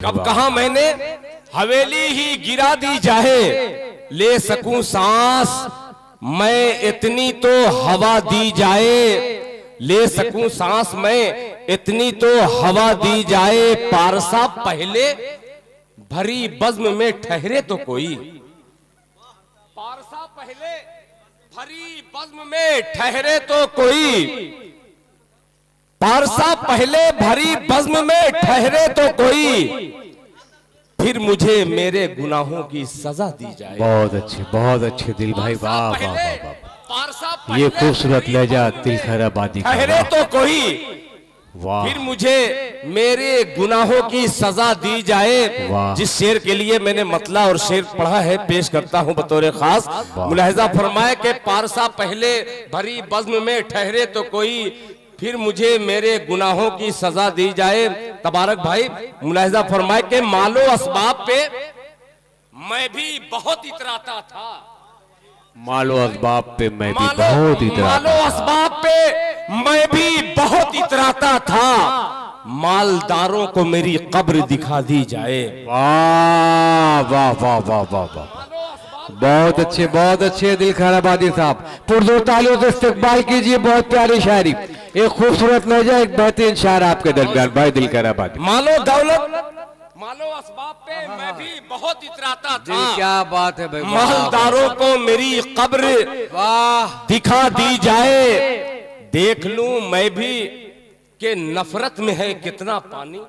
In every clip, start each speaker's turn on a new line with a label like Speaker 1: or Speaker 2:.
Speaker 1: कब कहा मैंने हवेली ही गिरा दी जाए, ले सकूं सांस मैं इतनी तो हवा दी जाए, ले सकूं सांस मैं इतनी तो हवा दी जाए। पारसा पहले भरी बज़्म में ठहरे तो कोई, पारसा पहले भरी बज़्म में ठहरे तो कोई, पारसा पहले भरी बज़्म में ठहरे तो कोई, फिर मुझे मेरे गुनाहों की सजा दी जाए।
Speaker 2: बहुत अच्छे दिल भाई, वाह वाह वाह, पारसा ये खूबसूरत लहजा दिल खैराबादी का,
Speaker 1: ठहरे तो कोई,
Speaker 2: वाह,
Speaker 1: फिर मुझे मेरे गुनाहों की सजा दी जाए। जिस शेर के लिए मैंने मतला और शेर पढ़ा है पेश करता हूं बतौर खास। मुलाहिजा फरमाए कि पारसा पहले भरी बज़्म में ठहरे तो कोई, फिर मुझे मेरे गुनाहों की सजा दी जाए। तबारक भाई मुलाहिजा फरमाए के मालो असबाब पे मैं भी बहुत इतराता था,
Speaker 2: मालो असबाब पे मैं भी बहुत इतराता,
Speaker 1: मालो असबाब पे मैं भी बहुत इतराता था, मालदारों को मेरी कब्र दिखा दी जाए।
Speaker 2: वाह वाह वाह वाह वाह वाह, बहुत अच्छे दिल खैराबादी साहब, पुरजोर तालियों से इस्तकबाल कीजिए। बहुत प्यारी शायरी, एक खूबसूरत लहजा, एक बेहतरीन शायर आपके दरमियान भाई दिल खैराबादी।
Speaker 1: मालो दौलत मालो असबाब पे मैं भी बहुत इतराता था,
Speaker 2: क्या बात है भाई,
Speaker 1: मालदारों को मेरी कब्र
Speaker 2: वाह
Speaker 1: दिखा दी जाए। देख लूं मैं भी कि नफरत में है कितना पानी।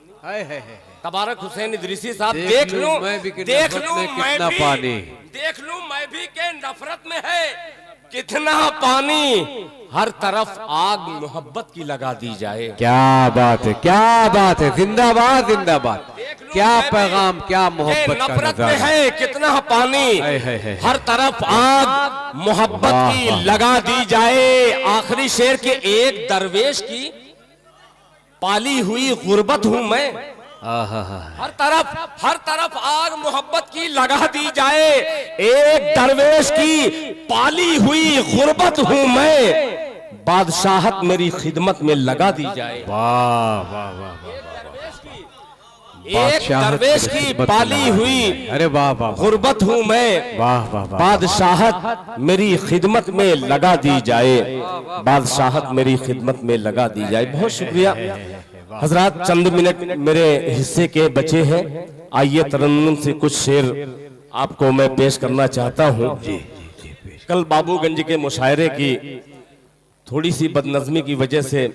Speaker 1: तबारक हुसैन इदरीसी साहब, देख लूं मैं भी
Speaker 2: कितना पानी,
Speaker 1: देख लूं मैं भी के नफरत में है कितना पानी, हर तरफ आग मोहब्बत की लगा दी जाए।
Speaker 2: क्या बात है, क्या बात है, जिंदाबाद जिंदाबाद, क्या पैगाम, क्या मोहब्बत का
Speaker 1: नफरत में है कितना पानी, हर तरफ आग मोहब्बत की लगा दी जाए। आखिरी शेर के एक दरवेश की पाली हुई गुर्बत हूं मैं, हर तरफ आग मोहब्बत की लगा दी जाए। एक दरवेश की पाली हुई गुर्बत हूं मैं, बादशाहत मेरी खिदमत में लगा दी जाए।
Speaker 2: वाह वाह वाह,
Speaker 1: एक दरवेश की पाली हुई
Speaker 2: अरे वाह वाह
Speaker 1: गुर्बत हूं मैं,
Speaker 2: वाह वाह वाह,
Speaker 1: बादशाहत मेरी खिदमत में लगा दी जाए, बादशाहत मेरी खिदमत में लगा दी जाए। बहुत शुक्रिया हजरात, चंद मिनट मेरे हिस्से के बचे हैं। आइए तरन्नुम से कुछ शेर आपको मैं पेश करना चाहता हूं। कल बाबूगंज के मुशायरे की थोड़ी सी बदनज़मी की वजह से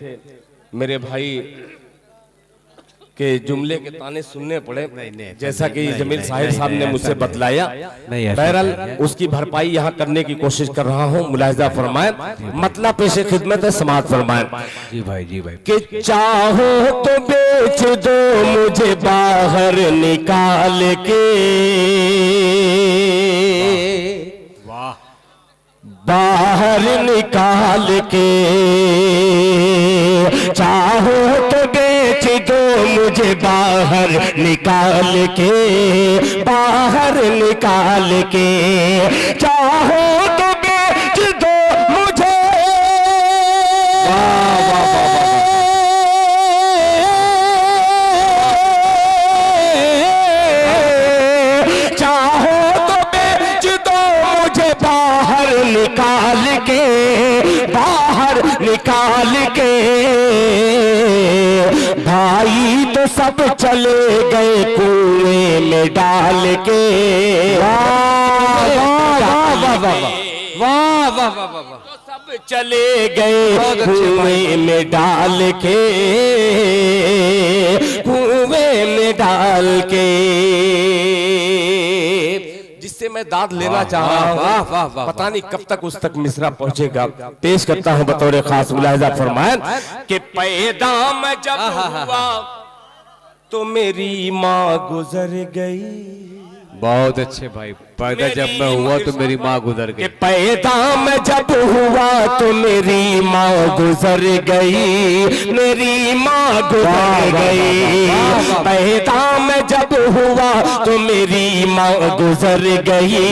Speaker 1: मेरे भाई के जुमले के ताने सुनने पड़े, जैसा कि जमील साहिब साहब ने मुझसे बतलाया। बहरहाल उसकी भरपाई यहाँ करने की कोशिश कर रहा हूँ। मुलाहिजा फरमाए, मतलब पेशे खिदमत है, समाअत फरमाए।
Speaker 2: जी भाई जी भाई,
Speaker 1: कि चाहो तो बेच दो मुझे बाहर निकाल के,
Speaker 2: वाह,
Speaker 1: बाहर निकाल के, चाहो तो बेच दो मुझे बाहर निकाल के, बाहर निकाल के, चाहो तो बेच दो मुझे, चाहो तो बेच दो मुझे बाहर निकाल के, बाहर निकाल के। भाई तो सब चले गए कुएं में डाल के, वाह वाह वाह वाह वाह वाह, तो सब चले गए कुएं में डाल के, कुएं में डाल के। जिससे मैं दाद लेना चाह रहा हूँ, पता नहीं कब तक उस तक मिसरा पहुंचेगा। पेश करता हूँ बतौर खास। मुलाहिजा फरमाए कि पैदा मैं जब हुआ तो मेरी माँ गुजर गई।
Speaker 2: बहुत अच्छे भाई, पैदा जब मैं हुआ तो मेरी माँ गुजर गई।
Speaker 1: पैदा मैं जब हुआ तो मेरी माँ गुजर गई, मेरी माँ गुजर गई। पैदा मैं जब हुआ तो मेरी माँ गुजर गई,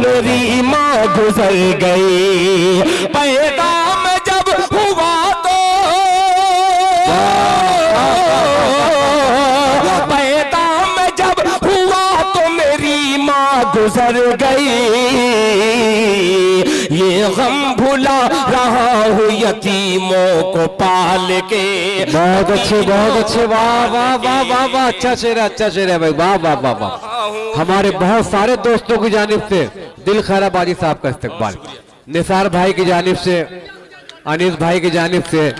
Speaker 1: मेरी माँ गुजर गई। पैदा मैं जब हुआ तो पैदा मैं गुजर गई, ये गम भुला रहा हूँ यतीमों को पाल के।
Speaker 2: बहुत अच्छे, वाह वाह वाह वाह वाह, अच्छा शेर है भाई, वाह वाह वाह वाह। हमारे बहुत सारे दोस्तों की जानिब से दिल खैर आबादी साहब का इस्तकबाल, निसार भाई की जानिब से, अनीस भाई की जानिब से,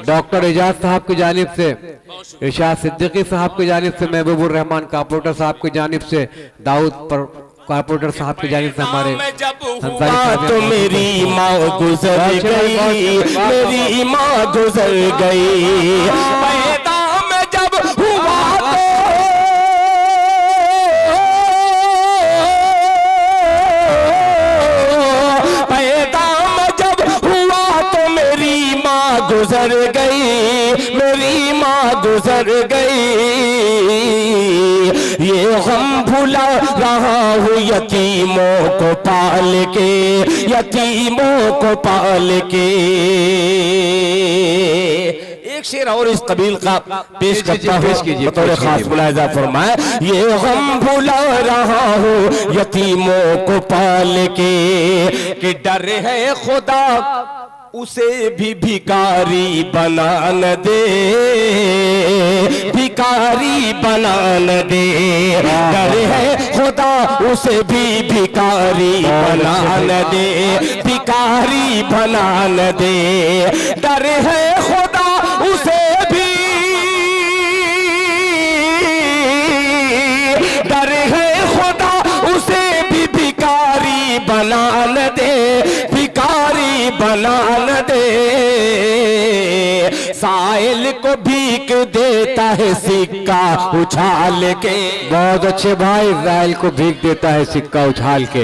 Speaker 2: डॉक्टर एजाज साहब की जानिब से, इरशाद सिद्दीकी साहब की जानिब से, महबूबुर रहमान कारपोरेटर साहब की जानिब से, दाऊद पर कारपोरेटर साहब की जानिब से, हमारे
Speaker 1: तो मेरी माँ गुजर गई, मेरी माँ गुजर गई। पैदा में जब हुआ तो मेरी माँ गुजर गई, मेरी माँ गुजर गई। ये गम भुला रहा हूँ यतीमों को पाल के, यतीमों को पाल के। एक शेर और इस कबील का पेश करता हूँ, बतौर खास मुलाहिजा फरमाए। ये गम भुला रहा हूँ यतीमों को पाल के, कि डर है खुदा उसे भी भिखारी बना न दे, भिखारी बना न दे। डर है खुदा उसे भी भिखारी बना न दे, भिखारी बना न दे। डर है खुदा उसे भी, डर है खुदा उसे भी भिखारी बना न दे, भिखारी बना न दे। साइल को भीख देता है सिक्का उछाल के।
Speaker 2: बहुत अच्छे भाई, साइल को भीख देता है सिक्का उछाल के।